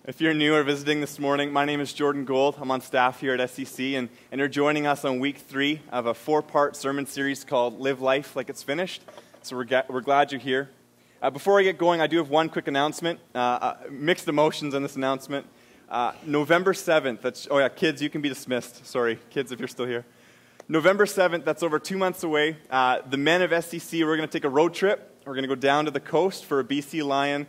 If you're new or visiting this morning, my name is Jordan Gold. I'm on staff here at SCC, and you're joining us on week 3 of a 4-part sermon series called Live Life Like It's Finished. So we're glad you're here. Before I get going, I do have one quick announcement. Mixed emotions on this announcement. November 7th, kids, you can be dismissed. Sorry, kids, if you're still here. November 7th, that's over 2 months away. The men of SCC, we're going to take a road trip. We're going to go down to the coast for a BC Lion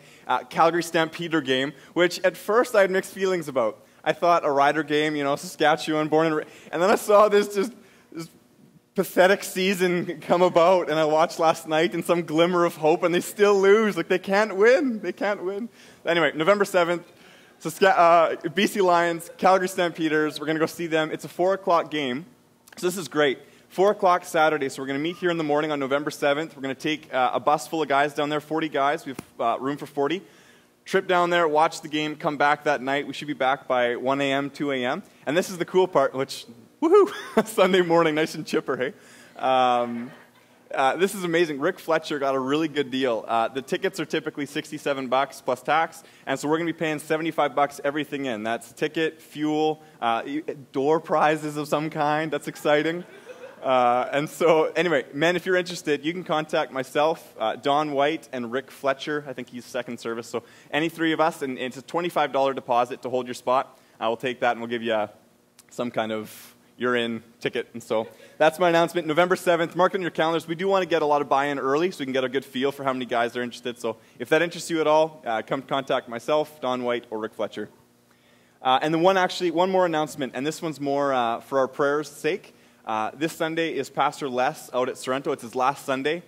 Calgary Stampeder game, which at first I had mixed feelings about. I thought a Rider game, Saskatchewan, and then I saw this pathetic season come about, and I watched last night in some glimmer of hope, and they still lose. Like, they can't win. They can't win. Anyway, November 7th, BC Lions, Calgary Stampeders. We're going to go see them. It's a 4 o'clock game, so this is great. 4 o'clock Saturday, so we're going to meet here in the morning on November 7th. We're going to take a bus full of guys down there, 40 guys. We have room for 40. Trip down there, watch the game, come back that night. We should be back by 1 a.m., 2 a.m. And this is the cool part, which, woohoo, Sunday morning, nice and chipper, hey? This is amazing. Rick Fletcher got a really good deal. The tickets are typically $67 plus tax, and so we're going to be paying $75 everything in. That's ticket, fuel, door prizes of some kind. That's exciting. And so, anyway, men, if you're interested, you can contact myself, Don White, and Rick Fletcher. I think he's second service. So any three of us, and it's a $25 deposit to hold your spot. We'll take that, and we'll give you some kind of you're-in ticket. And so that's my announcement. November 7th, mark it on your calendars. We do want to get a lot of buy-in early so we can get a good feel for how many guys are interested. So if that interests you at all, come contact myself, Don White, or Rick Fletcher. And then one more announcement, and this one's more for our prayers' sake. This Sunday is Pastor Les out at Sorrento. It's his last Sunday.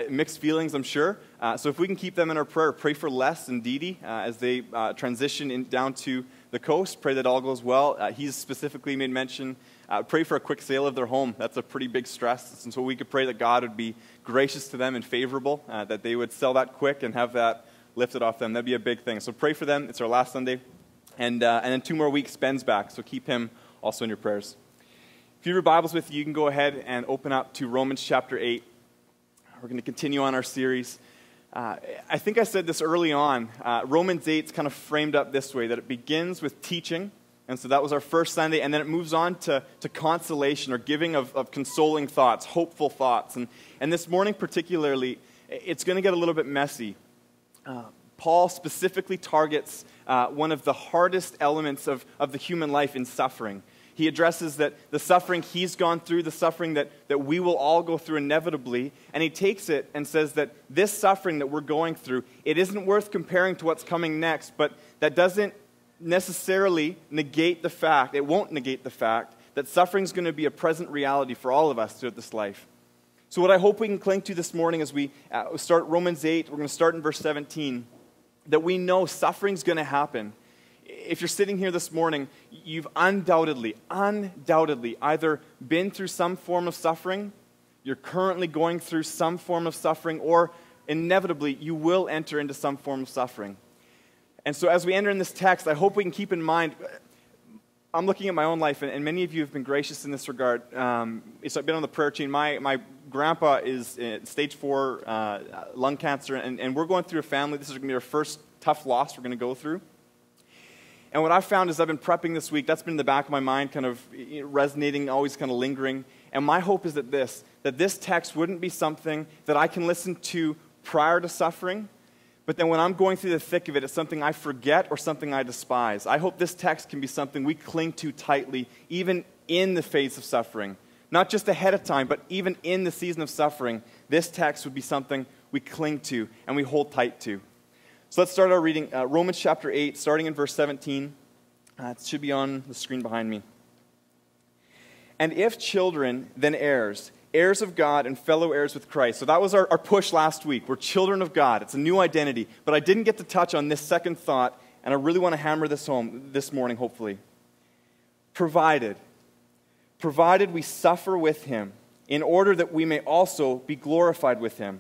Mixed feelings, I'm sure. So if we can keep them in our prayer, pray for Les and Dee Dee as they transition down to the coast. Pray that all goes well. He's specifically made mention, pray for a quick sale of their home. That's a pretty big stress. And so we could pray that God would be gracious to them and favorable, that they would sell that quick and have that lifted off them. That'd be a big thing. So pray for them. It's our last Sunday. And then 2 more weeks, Ben's back. So keep him also in your prayers. If you have your Bibles with you, you can go ahead and open up to Romans chapter 8. We're going to continue on our series. I think I said this early on. Romans 8 is kind of framed up this way, that it begins with teaching, and so that was our first Sunday, and then it moves on to consolation or giving of consoling thoughts, hopeful thoughts. And this morning particularly, it's going to get a little bit messy. Paul specifically targets one of the hardest elements of the human life in suffering. He addresses that the suffering he's gone through, the suffering that we will all go through inevitably, and he takes it and says that this suffering that we're going through, it isn't worth comparing to what's coming next, but that doesn't necessarily negate the fact, it won't negate the fact, that suffering is going to be a present reality for all of us throughout this life. So what I hope we can cling to this morning as we start Romans 8, we're going to start in verse 17, that we know suffering's going to happen. If you're sitting here this morning, you've undoubtedly either been through some form of suffering, you're currently going through some form of suffering, or inevitably you will enter into some form of suffering. And so as we enter in this text, I hope we can keep in mind, I'm looking at my own life, and many of you have been gracious in this regard. I've been on the prayer chain. My grandpa is stage 4 lung cancer, and we're going through a family. This is going to be our first tough loss we're going to go through. And what I've found is I've been prepping this week. That's been in the back of my mind, kind of resonating, always kind of lingering. And my hope is that this text wouldn't be something that I can listen to prior to suffering, but then when I'm going through the thick of it, it's something I forget or something I despise. I hope this text can be something we cling to tightly, even in the face of suffering. Not just ahead of time, but even in the season of suffering, this text would be something we cling to and we hold tight to. So let's start our reading, Romans chapter 8, starting in verse 17. It should be on the screen behind me. And if children, then heirs, heirs of God and fellow heirs with Christ. So that was our push last week. We're children of God. It's a new identity. But I didn't get to touch on this second thought, and I really want to hammer this home this morning, hopefully. Provided we suffer with him, in order that we may also be glorified with him.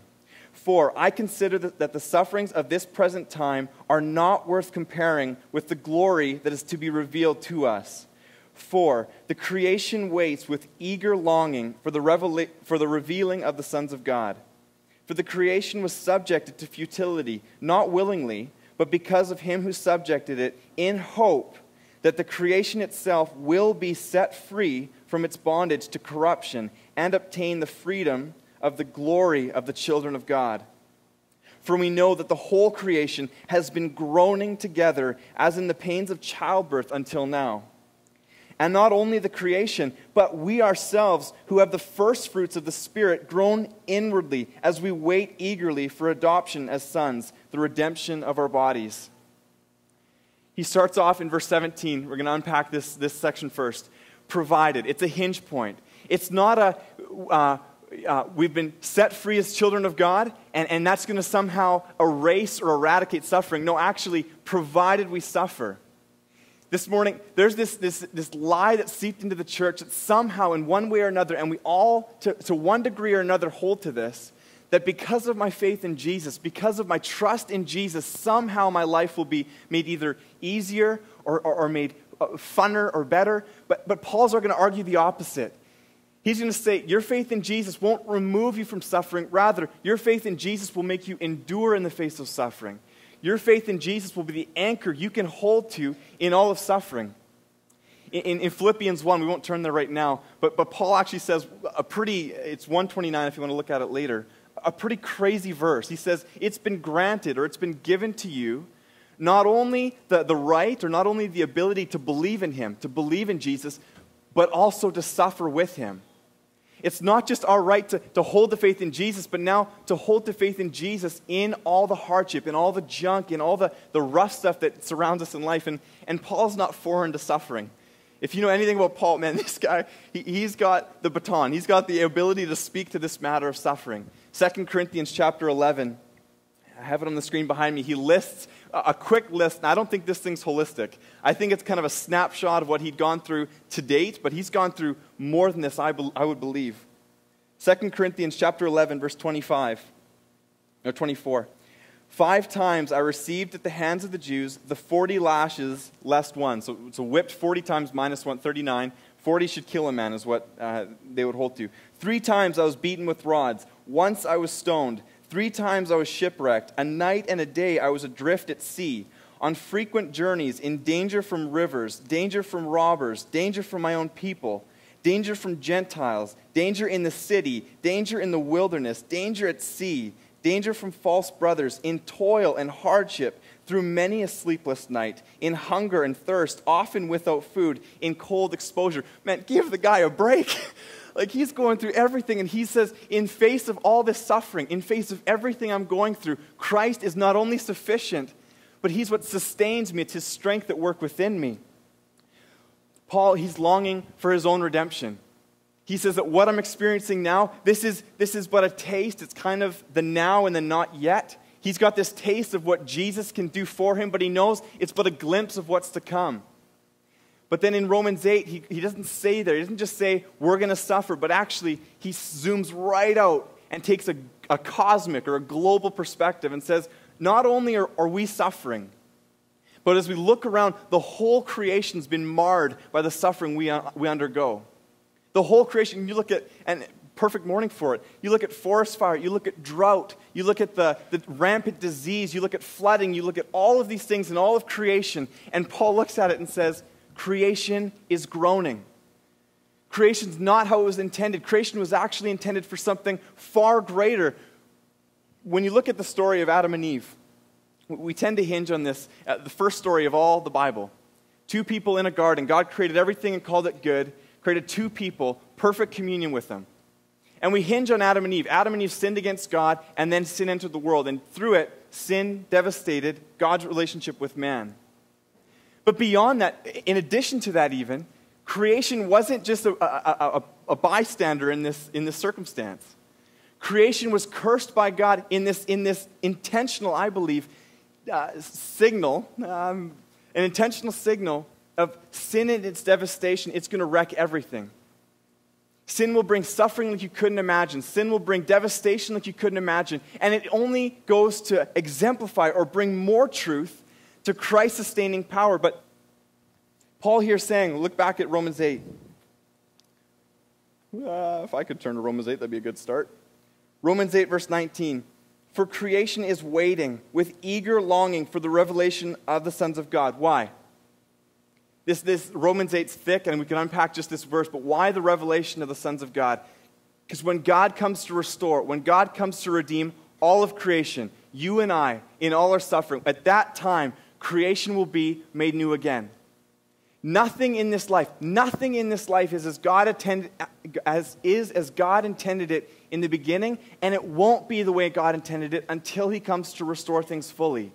For I consider that the sufferings of this present time are not worth comparing with the glory that is to be revealed to us. For the creation waits with eager longing for the revealing of the sons of God. For the creation was subjected to futility, not willingly, but because of him who subjected it, in hope that the creation itself will be set free from its bondage to corruption and obtain the freedom of the glory of the children of God. For we know that the whole creation has been groaning together as in the pains of childbirth until now. And not only the creation, but we ourselves who have the first fruits of the Spirit groan inwardly as we wait eagerly for adoption as sons, the redemption of our bodies. He starts off in verse 17. We're going to unpack this section first. Provided. It's a hinge point. It's not we've been set free as children of God, and that's going to somehow erase or eradicate suffering. No, actually, provided we suffer. This morning, there's this lie that seeped into the church that somehow, in one way or another, and we all, to one degree or another, hold to this, that because of my faith in Jesus, because of my trust in Jesus, somehow my life will be made either easier or made funner or better. But Paul's going to argue the opposite. He's going to say, your faith in Jesus won't remove you from suffering. Rather, your faith in Jesus will make you endure in the face of suffering. Your faith in Jesus will be the anchor you can hold to in all of suffering. In Philippians 1, we won't turn there right now, but Paul actually says it's 129 if you want to look at it later, a pretty crazy verse. He says, it's been granted or it's been given to you not only the right or not only the ability to believe in him, to believe in Jesus, but also to suffer with him. It's not just our right to hold the faith in Jesus, but now to hold the faith in Jesus in all the hardship, in all the junk, in all the rough stuff that surrounds us in life. And Paul's not foreign to suffering. If you know anything about Paul, man, this guy, he's got the baton. He's got the ability to speak to this matter of suffering. 2 Corinthians chapter 11, I have it on the screen behind me. He lists a quick list, and I don't think this thing's holistic. I think it's kind of a snapshot of what he'd gone through to date, but he's gone through more than this, I would believe. 2 Corinthians chapter 11, verse 24. 5 times I received at the hands of the Jews the 40 lashes less one. So whipped 40 times minus 1, 39. 40 should kill a man is what they would hold to. 3 times I was beaten with rods. Once I was stoned. 3 times I was shipwrecked. A night and a day I was adrift at sea, on frequent journeys, in danger from rivers, danger from robbers, danger from my own people, danger from Gentiles, danger in the city, danger in the wilderness, danger at sea, danger from false brothers, in toil and hardship, through many a sleepless night, in hunger and thirst, often without food, in cold exposure. Man, give the guy a break. Like, he's going through everything, and he says, in face of all this suffering, in face of everything I'm going through, Christ is not only sufficient, but he's what sustains me. It's his strength at work within me. Paul, he's longing for his own redemption. He says that what I'm experiencing now, this is but a taste. It's kind of the now and the not yet. He's got this taste of what Jesus can do for him, but he knows it's but a glimpse of what's to come. But then in Romans 8, he doesn't say there. He doesn't just say, we're going to suffer, but actually he zooms right out and takes a cosmic or a global perspective and says, not only are we suffering, but as we look around, the whole creation's been marred by the suffering we undergo. The whole creation, you look at, and perfect morning for it, you look at forest fire, you look at drought, you look at the rampant disease, you look at flooding, you look at all of these things in all of creation, and Paul looks at it and says, creation is groaning. Creation's not how it was intended. Creation was actually intended for something far greater. When you look at the story of Adam and Eve, we tend to hinge on this, the first story of all the Bible. 2 people in a garden. God created everything and called it good, created 2 people, perfect communion with them. And we hinge on Adam and Eve. Adam and Eve sinned against God, and then sin entered the world. And through it, sin devastated God's relationship with man. But beyond that, in addition to that even, creation wasn't just a bystander in this circumstance. Creation was cursed by God in this intentional, I believe, signal, an intentional signal of sin and its devastation. It's going to wreck everything. Sin will bring suffering like you couldn't imagine. Sin will bring devastation like you couldn't imagine. And it only goes to exemplify or bring more truth to Christ's sustaining power. But Paul here is saying, look back at Romans 8. If I could turn to Romans 8, that'd be a good start. Romans 8, verse 19. For creation is waiting with eager longing for the revelation of the sons of God. Why? This Romans 8's thick, and we can unpack just this verse, but why the revelation of the sons of God? Because when God comes to restore, when God comes to redeem all of creation, you and I, in all our suffering, at that time, creation will be made new again. Nothing in this life is as God intended it in the beginning, and it won't be the way God intended it until He comes to restore things fully.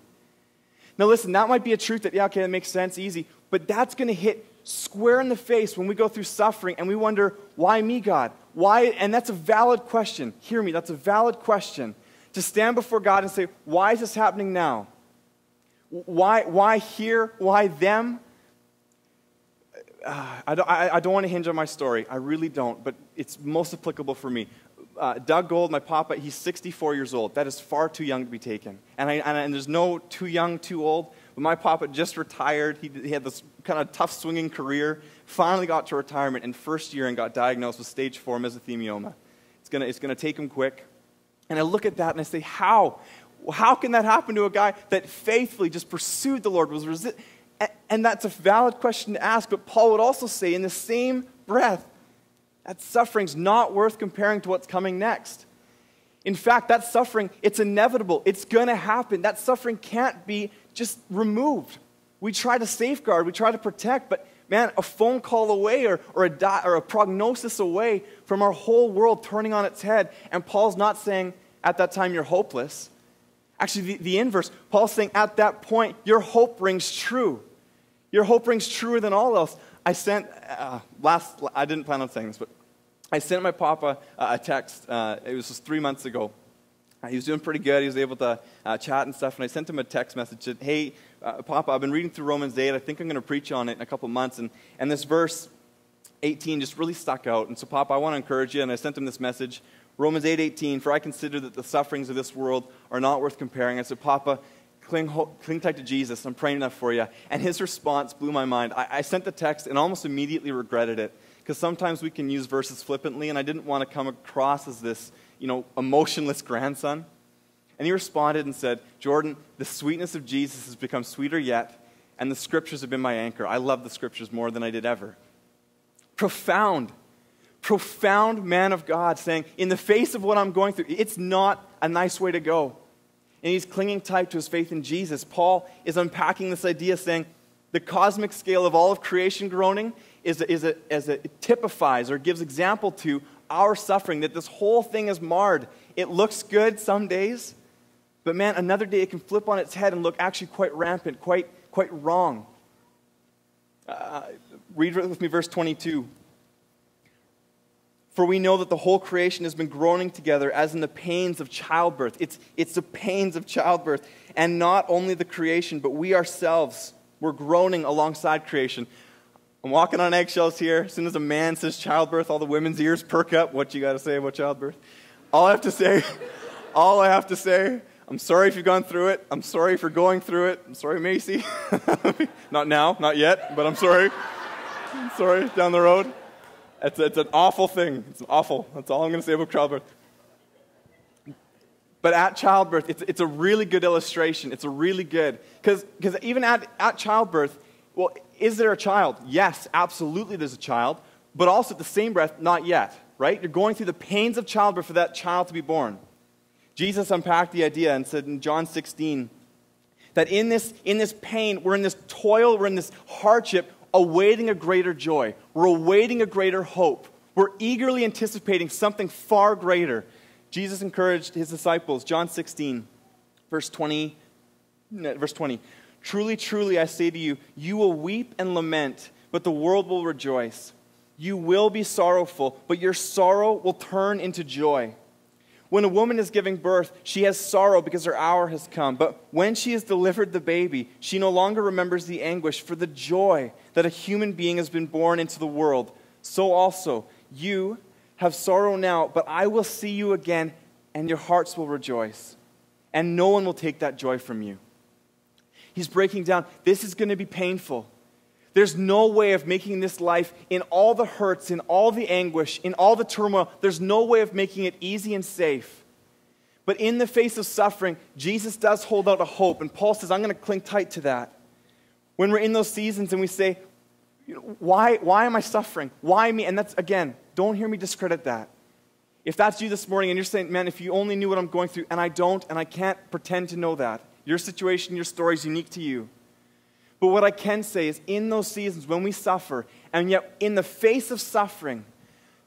Now listen, that might be a truth that, yeah, okay, that makes sense, easy, but that's going to hit square in the face when we go through suffering and we wonder, why me, God? Why? And that's a valid question. Hear me, that's a valid question. To stand before God and say, why is this happening now? Why here? Why them? I don't want to hinge on my story. I really don't, but it's most applicable for me. Doug Gold, my papa, he's 64 years old. That is far too young to be taken. And there's no too young, too old. But my papa just retired. He had this kind of tough swinging career. Finally got to retirement in first year and got diagnosed with stage 4 mesothelioma. It's gonna take him quick. And I look at that and I say, how? How can that happen to a guy that faithfully just pursued the Lord, and that's a valid question to ask, but Paul would also say in the same breath, that suffering's not worth comparing to what's coming next. In fact, that suffering, it's inevitable. It's going to happen. That suffering can't be just removed. We try to safeguard, we try to protect, but man, a phone call away or a prognosis away from our whole world turning on its head. And Paul's not saying at that time you're hopeless. Actually, the inverse. Paul's saying at that point, your hope rings true. Your hope rings truer than all else. I didn't plan on saying this, but I sent my papa a text. It was just 3 months ago. He was doing pretty good. He was able to chat and stuff. And I sent him a text message that, hey, Papa, I've been reading through Romans 8. I think I'm going to preach on it in a couple months. And this verse 18 just really stuck out. And so, Papa, I want to encourage you. And I sent him this message, Romans 8:18. For I consider that the sufferings of this world are not worth comparing. I said, Papa, cling tight to Jesus. I'm praying that for you. And his response blew my mind. I sent the text and almost immediately regretted it. Because sometimes we can use verses flippantly. And I didn't want to come across as this emotionless grandson. And he responded and said, Jordan, the sweetness of Jesus has become sweeter yet, and the scriptures have been my anchor. I love the scriptures more than I did ever. Profound man of God saying, in the face of what I'm going through, it's not a nice way to go. And he's clinging tight to his faith in Jesus. Paul is unpacking this idea saying, the cosmic scale of all of creation groaning it typifies or gives example to our suffering, that this whole thing is marred. It looks good some days, but man, another day it can flip on its head and look actually quite rampant, quite wrong. Read with me verse 22. For we know that the whole creation has been groaning together as in the pains of childbirth. It's the pains of childbirth. And not only the creation, but we ourselves, we're groaning alongside creation. I'm walking on eggshells here. As soon as a man says childbirth, all the women's ears perk up. What you got to say about childbirth? All I have to say, I'm sorry if you've gone through it. I'm sorry for going through it. I'm sorry, Macy. Not now, not yet, but I'm sorry. I'm sorry, down the road. It's an awful thing. It's awful. That's all I'm going to say about childbirth. But at childbirth, it's a really good illustration. It's a really good, because even at childbirth, well, is there a child? Yes, absolutely there's a child, but also at the same breath, not yet, right? You're going through the pains of childbirth for that child to be born. Jesus unpacked the idea and said in John 16 that in this pain, we're in this toil, we're in this hardship, awaiting a greater joy. We're awaiting a greater hope. We're eagerly anticipating something far greater. Jesus encouraged his disciples, John 16, verse 20. Truly, truly, I say to you, you will weep and lament, but the world will rejoice. You will be sorrowful, but your sorrow will turn into joy. When a woman is giving birth, she has sorrow because her hour has come. But when she has delivered the baby, she no longer remembers the anguish for the joy that a human being has been born into the world. So also, you have sorrow now, but I will see you again, and your hearts will rejoice. And no one will take that joy from you. He's breaking down, this is going to be painful. There's no way of making this life, in all the hurts, in all the anguish, in all the turmoil, there's no way of making it easy and safe. But in the face of suffering, Jesus does hold out a hope. And Paul says, I'm going to cling tight to that. When we're in those seasons and we say, why am I suffering? Why me? And that's, again, don't hear me discredit that. If that's you this morning and you're saying, man, if you only knew what I'm going through, and I don't, and I can't pretend to know that. Your situation, your story is unique to you. But what I can say is in those seasons when we suffer, and yet in the face of suffering,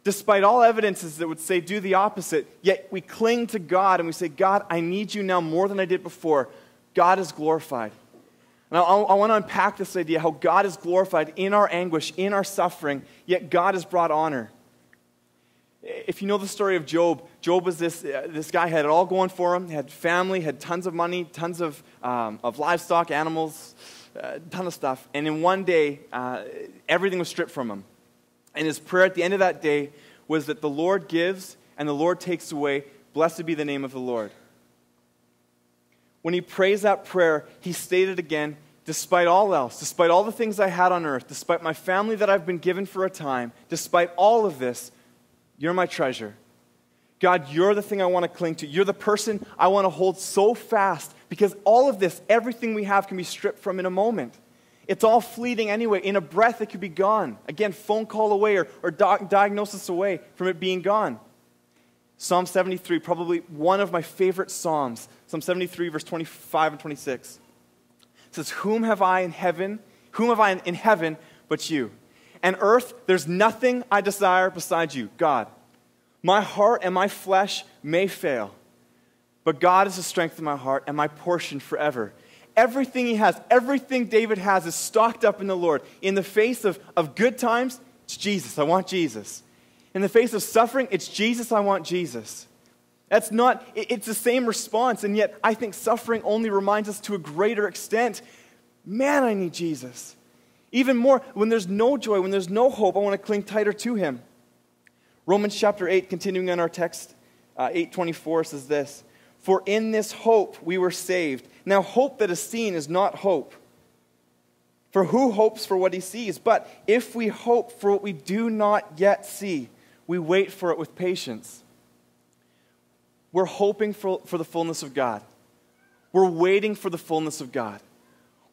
despite all evidences that would say do the opposite, yet we cling to God and we say, God, I need you now more than I did before. God is glorified. And I want to unpack this idea, how God is glorified in our anguish, in our suffering, yet God has brought honor. If you know the story of Job, Job was this guy, had it all going for him. He had family, had tons of money, tons of livestock, animals, a ton of stuff. And in one day, everything was stripped from him. And his prayer at the end of that day was that the Lord gives and the Lord takes away. Blessed be the name of the Lord. When he prays that prayer, he stated again, despite all else, despite all the things I had on earth, despite my family that I've been given for a time, despite all of this, you're my treasure. God, you're the thing I want to cling to. You're the person I want to hold so fast because all of this, everything we have can be stripped from in a moment. It's all fleeting anyway. In a breath, it could be gone. Again, phone call away or diagnosis away from it being gone. Psalm 73, probably one of my favorite Psalms. Psalm 73, verse 25 and 26. It says, Whom have I in heaven but you? And earth, there's nothing I desire besides you, God. My heart and my flesh may fail, but God is the strength of my heart and my portion forever. Everything he has, everything David has is stocked up in the Lord. In the face of good times, it's Jesus. I want Jesus. In the face of suffering, it's Jesus. I want Jesus. It's the same response, and yet I think suffering only reminds us to a greater extent, man, I need Jesus. Even more, when there's no joy, when there's no hope, I want to cling tighter to him. Romans chapter 8, continuing on our text, 8:24 says this, For in this hope we were saved. Now hope that is seen is not hope. For who hopes for what he sees? But if we hope for what we do not yet see, we wait for it with patience. We're hoping for the fullness of God. We're waiting for the fullness of God.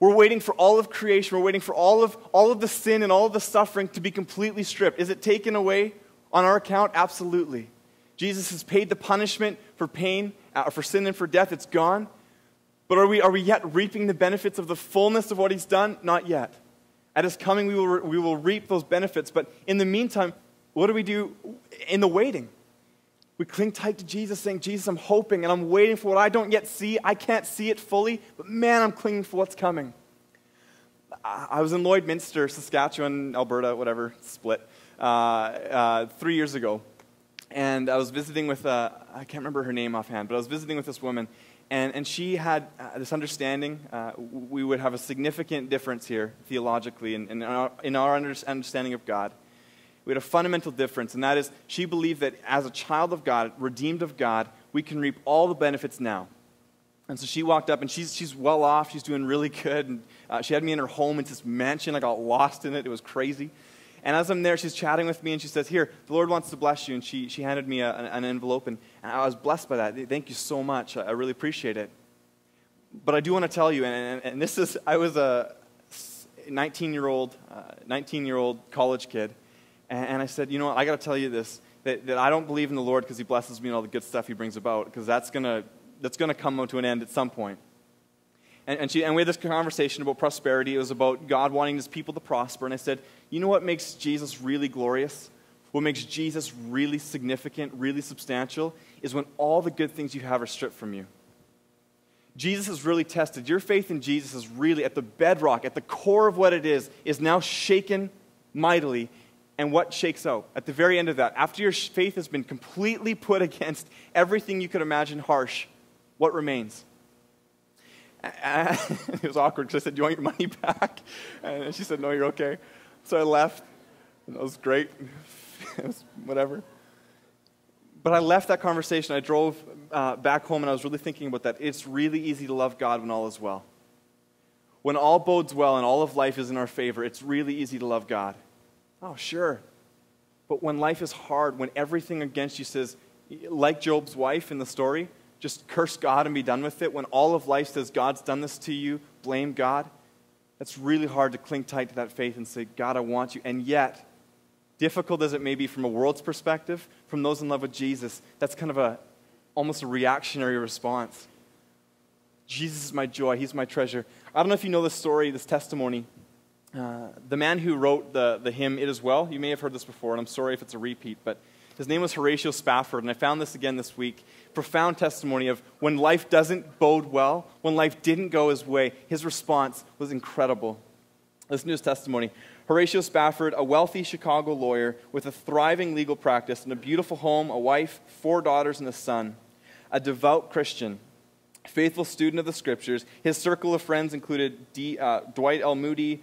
We're waiting for all of creation. We're waiting for all of the sin and all of the suffering to be completely stripped. Is it taken away on our account? Absolutely. Jesus has paid the punishment for pain, for sin and for death. It's gone. But are we yet reaping the benefits of the fullness of what he's done? Not yet. At his coming, we will reap those benefits. But in the meantime, what do we do in the waiting? We cling tight to Jesus, saying, Jesus, I'm hoping and I'm waiting for what I don't yet see. I can't see it fully, but man, I'm clinging for what's coming. I was in Lloydminster, Saskatchewan, Alberta, whatever, split, 3 years ago. And I was visiting with, I can't remember her name offhand, but I was visiting with this woman. And she had this understanding. We would have a significant difference here theologically in our understanding of God. We had a fundamental difference, and that is she believed that as a child of God, redeemed of God, we can reap all the benefits now. And so she walked up, and she's well off. She's doing really good. And she had me in her home. It's this mansion. I got lost in it. It was crazy. And as I'm there, she's chatting with me, and she says, here, the Lord wants to bless you. And she handed me an envelope, and I was blessed by that. Thank you so much. I really appreciate it. But I do want to tell you, and this is, I was a 19-year-old college kid. And I said, you know what, I got to tell you this, that I don't believe in the Lord because he blesses me and all the good stuff he brings about, because that's gonna come to an end at some point. And we had this conversation about prosperity. It was about God wanting his people to prosper. And I said, you know what makes Jesus really glorious? What makes Jesus really significant, really substantial, is when all the good things you have are stripped from you. Jesus is really tested. Your faith in Jesus is really at the bedrock, at the core of what it is now shaken mightily. And what shakes out? At the very end of that, after your faith has been completely put against everything you could imagine harsh, what remains? And it was awkward because I said, do you want your money back? And she said, no, you're okay. So I left, and that was great. It was whatever. But I left that conversation. I drove back home, and I was really thinking about that. It's really easy to love God when all is well. When all bodes well and all of life is in our favor, it's really easy to love God. Oh, sure. But when life is hard, when everything against you says, like Job's wife in the story, just curse God and be done with it, when all of life says God's done this to you, blame God, that's really hard to cling tight to that faith and say, God, I want you. And yet, difficult as it may be from a world's perspective, from those in love with Jesus, that's kind of almost a reactionary response. Jesus is my joy. He's my treasure. I don't know if you know this story, this testimony. The man who wrote the hymn, It Is Well, you may have heard this before, and I'm sorry if it's a repeat, but his name was Horatio Spafford, and I found this again this week. Profound testimony of when life doesn't bode well, when life didn't go his way, his response was incredible. Listen to his testimony. Horatio Spafford, a wealthy Chicago lawyer with a thriving legal practice and a beautiful home, a wife, 4 daughters, and a son. A devout Christian, faithful student of the Scriptures. His circle of friends included Dwight L. Moody,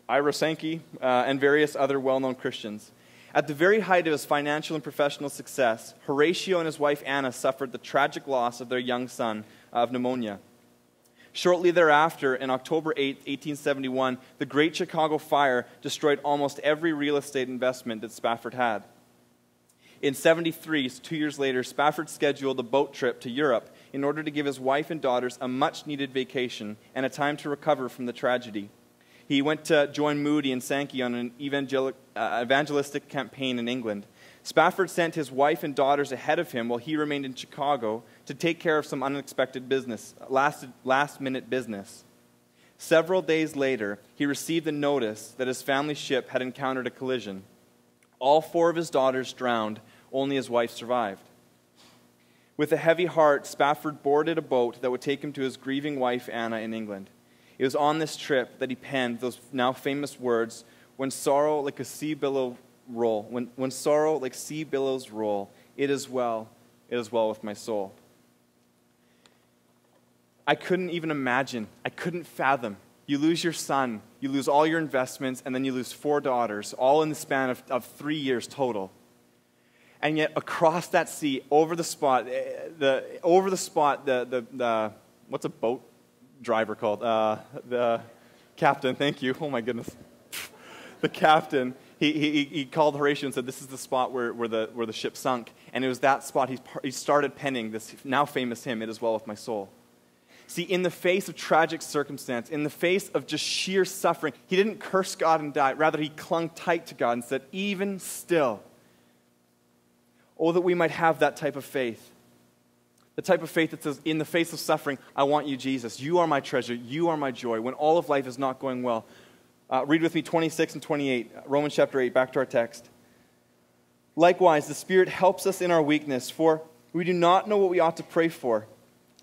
Ira Sankey, and various other well-known Christians. At the very height of his financial and professional success, Horatio and his wife Anna suffered the tragic loss of their young son of pneumonia. Shortly thereafter, on October 8, 1871, the Great Chicago Fire destroyed almost every real estate investment that Spafford had. In 73, 2 years later, Spafford scheduled a boat trip to Europe in order to give his wife and daughters a much-needed vacation and a time to recover from the tragedy. He went to join Moody and Sankey on an evangelistic campaign in England. Spafford sent his wife and daughters ahead of him while he remained in Chicago to take care of some unexpected business, last-minute business. Several days later, he received a notice that his family ship had encountered a collision. All 4 of his daughters drowned, only his wife survived. With a heavy heart, Spafford boarded a boat that would take him to his grieving wife, Anna, in England. It was on this trip that he penned those now famous words, when sorrow like a sea billow roll, when sorrow like sea billows roll, it is well with my soul. I couldn't even imagine, I couldn't fathom. You lose your son, you lose all your investments, and then you lose 4 daughters, all in the span of 3 years total. And yet across that sea, over the spot, what's a boat driver called? The captain, thank you. Oh my goodness. The captain, he called Horatio and said, this is the spot where the ship sunk. And it was that spot he started penning this now famous hymn, It Is Well With My Soul. See, in the face of tragic circumstance, in the face of just sheer suffering, he didn't curse God and die. Rather, he clung tight to God and said, even still. Oh, that we might have that type of faith. The type of faith that says, in the face of suffering, I want you, Jesus. You are my treasure. You are my joy. When all of life is not going well. Read with me 26 and 28, Romans chapter 8, back to our text. Likewise, the Spirit helps us in our weakness, for we do not know what we ought to pray for.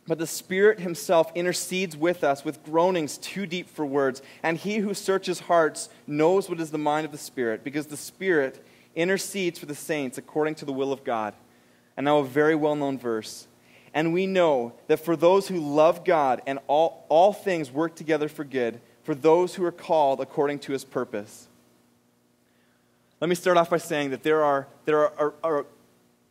But the Spirit himself intercedes with us with groanings too deep for words. And he who searches hearts knows what is the mind of the Spirit, because the Spirit intercedes for the saints according to the will of God. And now a very well-known verse. And we know that for those who love God, and all things work together for good, for those who are called according to his purpose. Let me start off by saying that there are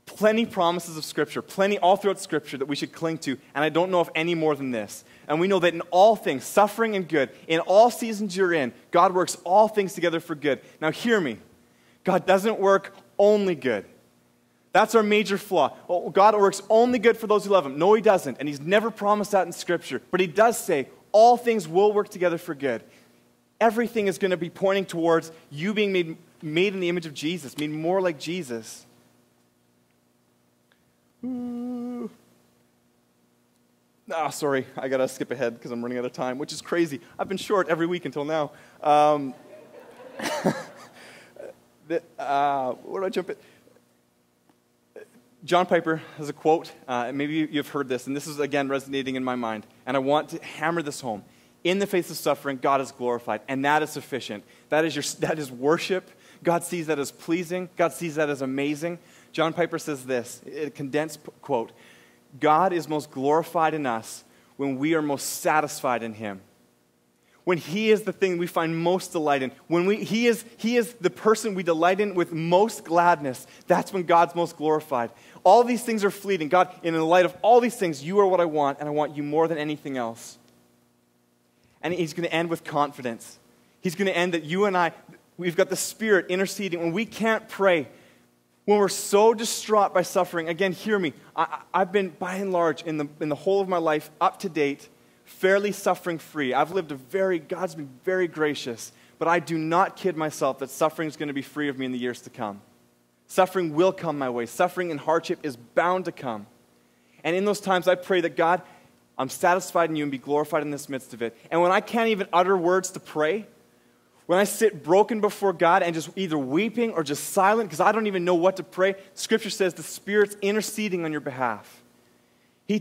plenty promises of Scripture, plenty all throughout Scripture that we should cling to, and I don't know of any more than this. And we know that in all things, suffering and good, in all seasons you're in, God works all things together for good. Now hear me. God doesn't work only good. That's our major flaw. Oh, God works only good for those who love him. No, he doesn't, and he's never promised that in Scripture. But he does say all things will work together for good. Everything is going to be pointing towards you being made in the image of Jesus, made more like Jesus. Sorry, I got to skip ahead because I'm running out of time, which is crazy. I've been short every week until now. Where do I jump in? John Piper has a quote, maybe you've heard this, and this is again resonating in my mind, and I want to hammer this home. In the face of suffering, God is glorified, and that is sufficient. That is worship. God sees that as pleasing. God sees that as amazing. John Piper says this, a condensed quote, God is most glorified in us when we are most satisfied in him. When he is the thing we find most delight in, when he is the person we delight in with most gladness, that's when God's most glorified. All these things are fleeting. God, in the light of all these things, you are what I want, and I want you more than anything else. And he's going to end with confidence. He's going to end that you and I, we've got the Spirit interceding. When we can't pray, When we're so distraught by suffering, again, hear me, I've been, by and large, in the whole of my life, up to date, fairly suffering-free. I've lived God's been very gracious, but I do not kid myself that suffering is going to be free of me in the years to come. Suffering will come my way. Suffering and hardship is bound to come. And in those times, I pray that God, I'm satisfied in you and be glorified in this midst of it. And when I can't even utter words to pray, when I sit broken before God and just either weeping or just silent because I don't even know what to pray, Scripture says the Spirit's interceding on your behalf. He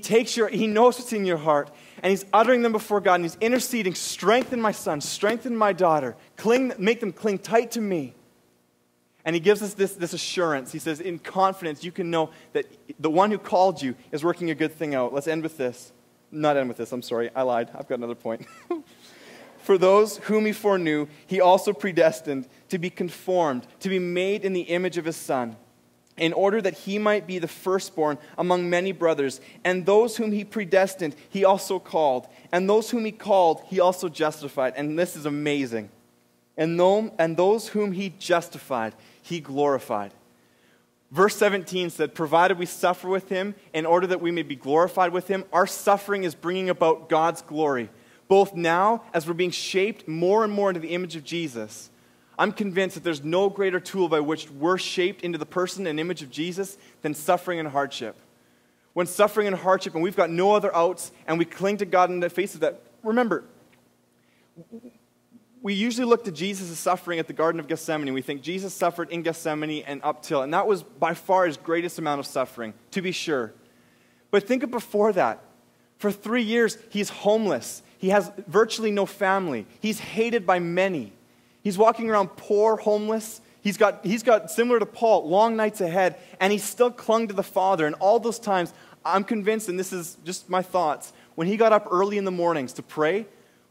knows what's in your heart, and He's uttering them before God, and He's interceding, strengthen my son, strengthen my daughter, make them cling tight to me. And He gives us this assurance. He says, in confidence, you can know that the one who called you is working a good thing out. Let's end with this. Not end with this, I'm sorry, I lied. I've got another point. For those whom He foreknew, He also predestined to be conformed, to be made in the image of His Son, in order that He might be the firstborn among many brothers. And those whom He predestined, He also called. And those whom He called, He also justified. And this is amazing. And those whom He justified, He glorified. Verse 17 said, provided we suffer with Him in order that we may be glorified with Him, our suffering is bringing about God's glory. Both now, as we're being shaped more and more into the image of Jesus, I'm convinced that there's no greater tool by which we're shaped into the person and image of Jesus than suffering and hardship. When suffering and hardship, and we've got no other outs, and we cling to God in the face of that, remember, we usually look to Jesus' suffering at the Garden of Gethsemane, and we think Jesus suffered in Gethsemane and up till, and that was by far His greatest amount of suffering, to be sure. But think of before that. For 3 years, He's homeless. He has virtually no family. He's hated by many. He's walking around poor, homeless. He's got, similar to Paul, long nights ahead, and He still clung to the Father. And all those times, I'm convinced, and this is just my thoughts, when He got up early in the mornings to pray,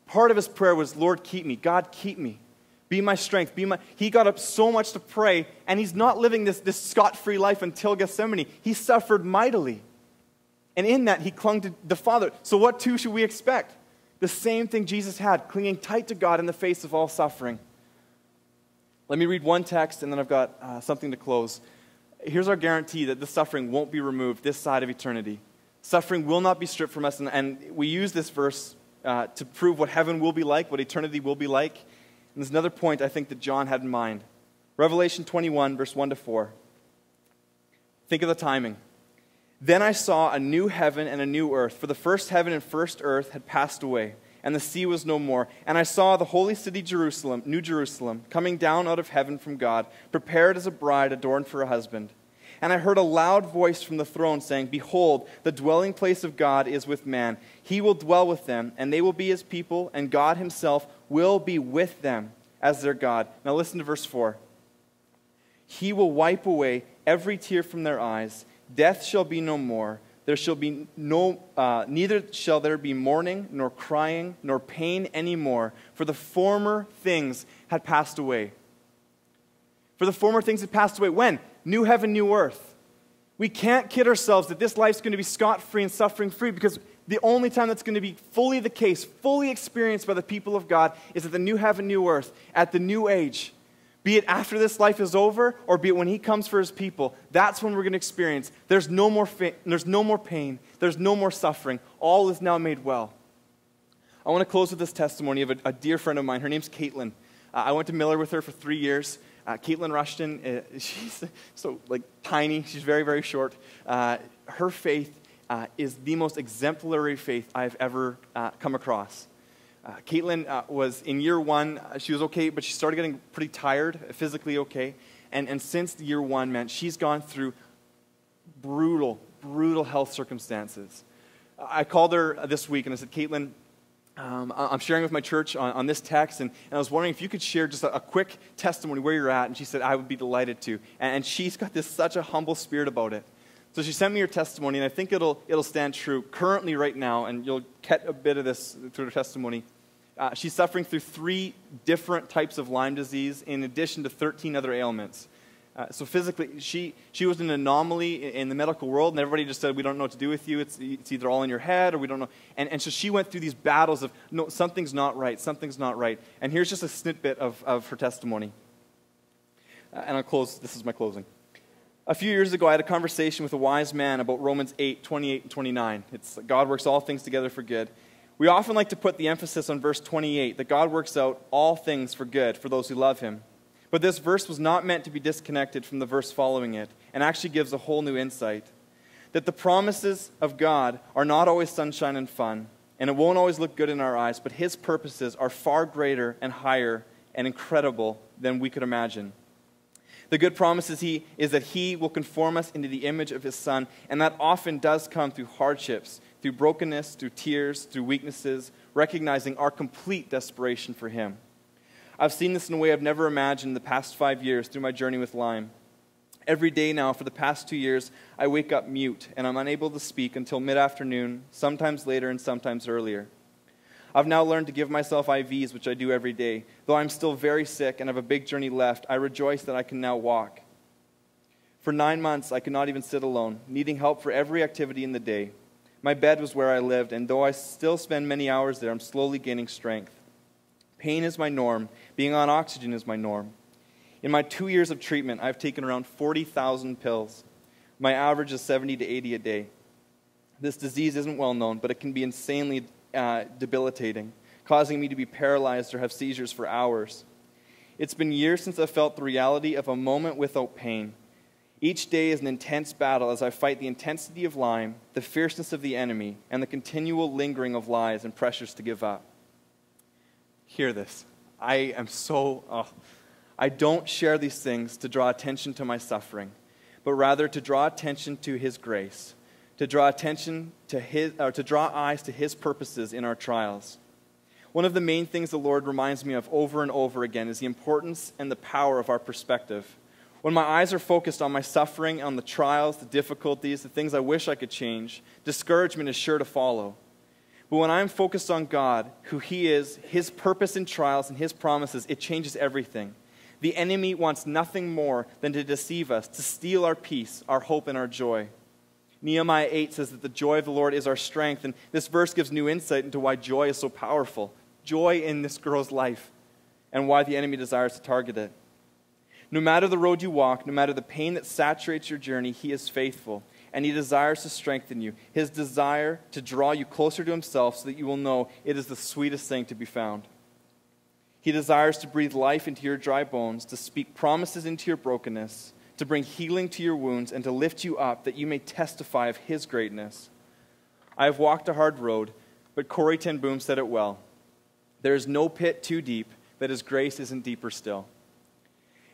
part of His prayer was, Lord, keep me. God, keep me. Be my strength. He got up so much to pray, and He's not living this scot-free life until Gethsemane. He suffered mightily. And in that, He clung to the Father. So what too should we expect? The same thing Jesus had, clinging tight to God in the face of all suffering. Let me read one text, and then I've got something to close. Here's our guarantee that the suffering won't be removed this side of eternity. Suffering will not be stripped from us, and we use this verse to prove what heaven will be like, what eternity will be like. And there's another point I think that John had in mind. Revelation 21, verse 1 to 4. Think of the timing. Then I saw a new heaven and a new earth, for the first heaven and first earth had passed away, and the sea was no more. And I saw the holy city Jerusalem, New Jerusalem, coming down out of heaven from God, prepared as a bride adorned for a husband. And I heard a loud voice from the throne saying, behold, the dwelling place of God is with man. He will dwell with them, and they will be His people, and God Himself will be with them as their God. Now listen to verse 4. He will wipe away every tear from their eyes. Death shall be no more. There shall be neither shall there be mourning, nor crying, nor pain anymore, for the former things had passed away. For the former things had passed away. When? New heaven, new earth. We can't kid ourselves that this life's going to be scot-free and suffering-free, because the only time that's going to be fully the case, fully experienced by the people of God, is at the new heaven, new earth, at the new age. Be it after this life is over, or be it when He comes for His people. That's when we're going to experience. There's no more there's no more pain. There's no more suffering. All is now made well. I want to close with this testimony of a dear friend of mine. Her name's Caitlin. I went to Miller with her for 3 years. Caitlin Rushton, she's so tiny. She's very, very short. Her faith is the most exemplary faith I've ever come across. Caitlin was in year one. She was okay, but she started getting pretty tired, physically okay. And since year one, man, she's gone through brutal health circumstances. I called her this week and I said, Caitlin, I'm sharing with my church on this text, and I was wondering if you could share just a quick testimony where you're at. And she said, I would be delighted to. And she's got such a humble spirit about it. So she sent me her testimony, and I think it'll stand true currently right now, and you'll get a bit of this through her testimony. She's suffering through 3 different types of Lyme disease in addition to 13 other ailments. So physically, she was an anomaly in the medical world, and everybody just said, we don't know what to do with you. It's either all in your head, or we don't know. And so she went through these battles of, no, something's not right, something's not right. And here's just a snippet of her testimony. And I'll close. This is my closing. A few years ago, I had a conversation with a wise man about Romans 8, 28 and 29. It's God works all things together for good. We often like to put the emphasis on verse 28, that God works out all things for good for those who love him. But this verse was not meant to be disconnected from the verse following it, and actually gives a whole new insight. That the promises of God are not always sunshine and fun, and it won't always look good in our eyes, but his purposes are far greater and higher and incredible than we could imagine. The good promise is that he will conform us into the image of his Son, and that often does come through hardships, through brokenness, through tears, through weaknesses, recognizing our complete desperation for him. I've seen this in a way I've never imagined in the past 5 years through my journey with Lyme. Every day now, for the past 2 years, I wake up mute, and I'm unable to speak until mid-afternoon, sometimes later and sometimes earlier. I've now learned to give myself IVs, which I do every day. Though I'm still very sick and have a big journey left, I rejoice that I can now walk. For 9 months, I could not even sit alone, needing help for every activity in the day. My bed was where I lived, and though I still spend many hours there, I'm slowly gaining strength. Pain is my norm. Being on oxygen is my norm. In my 2 years of treatment, I've taken around 40,000 pills. My average is 70 to 80 a day. This disease isn't well known, but it can be insanely debilitating, causing me to be paralyzed or have seizures for hours. It's been years since I've felt the reality of a moment without pain. Each day is an intense battle as I fight the intensity of Lyme, the fierceness of the enemy, and the continual lingering of lies and pressures to give up. Hear this. I don't share these things to draw attention to my suffering, but rather to draw attention to his grace, to draw attention to draw eyes to his purposes in our trials. One of the main things the Lord reminds me of over and over again is the importance and the power of our perspective. When my eyes are focused on my suffering, on the trials, the difficulties, the things I wish I could change, discouragement is sure to follow. But when I'm focused on God, who he is, his purpose in trials and his promises, it changes everything. The enemy wants nothing more than to deceive us, to steal our peace, our hope, and our joy. Nehemiah 8 says that the joy of the Lord is our strength, and this verse gives new insight into why joy is so powerful. Joy in this girl's life, and why the enemy desires to target it. No matter the road you walk, no matter the pain that saturates your journey, he is faithful, and he desires to strengthen you. His desire to draw you closer to himself so that you will know it is the sweetest thing to be found. He desires to breathe life into your dry bones, to speak promises into your brokenness, to bring healing to your wounds, and to lift you up that you may testify of his greatness. I have walked a hard road, but Corrie ten Boom said it well. There is no pit too deep that his grace isn't deeper still.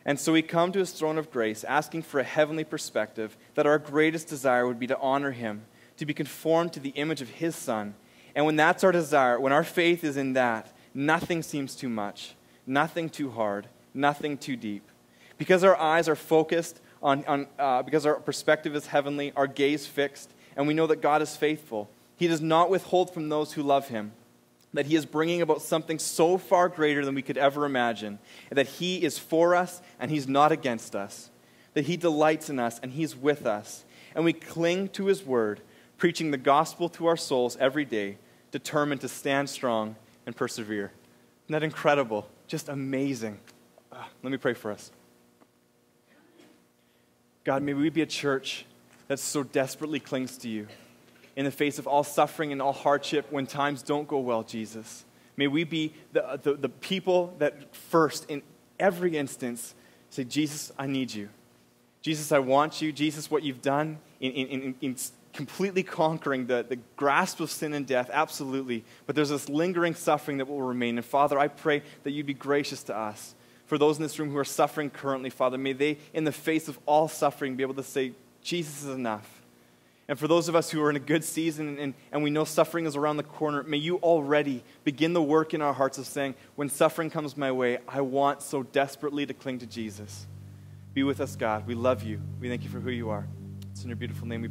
And so we come to his throne of grace, asking for a heavenly perspective, that our greatest desire would be to honor him, to be conformed to the image of his Son. And when that's our desire, when our faith is in that, nothing seems too much, nothing too hard, nothing too deep. Because our eyes are focused because our perspective is heavenly, our gaze fixed, and we know that God is faithful. He does not withhold from those who love him, that he is bringing about something so far greater than we could ever imagine, and that he is for us and he's not against us, that he delights in us and he's with us, and we cling to his word, preaching the gospel to our souls every day, determined to stand strong and persevere. Isn't that incredible? Just amazing. Let me pray for us. God, may we be a church that so desperately clings to you in the face of all suffering and all hardship when times don't go well, Jesus. May we be the people that first, in every instance, say, Jesus, I need you. Jesus, I want you. Jesus, what you've done in completely conquering the grasp of sin and death, absolutely. But there's this lingering suffering that will remain. And Father, I pray that you'd be gracious to us. For those in this room who are suffering currently, Father, may they, in the face of all suffering, be able to say, Jesus is enough. And for those of us who are in a good season and we know suffering is around the corner, may you already begin the work in our hearts of saying, when suffering comes my way, I want so desperately to cling to Jesus. Be with us, God. We love you. We thank you for who you are. It's in your beautiful name we